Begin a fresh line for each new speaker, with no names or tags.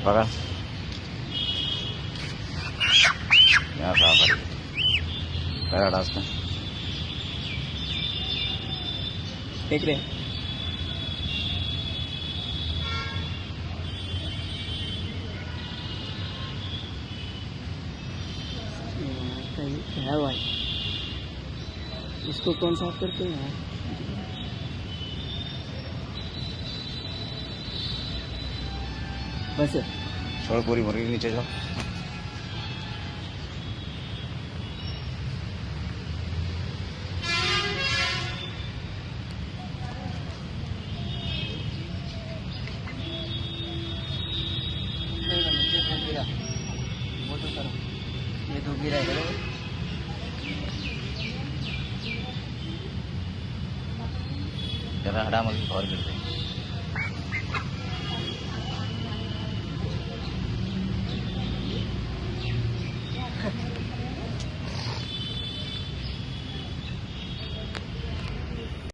पकड़ यहाँ साफ है पहला टास्क है
देख रहे है भाई, इसको कौन साफ करते हैं यार? बस
छोड़ पूरी मुर्गी नीचे जाओ
वो तो करो, ये तो गिरा है।
जरा हटा मुर्गी और गिर गई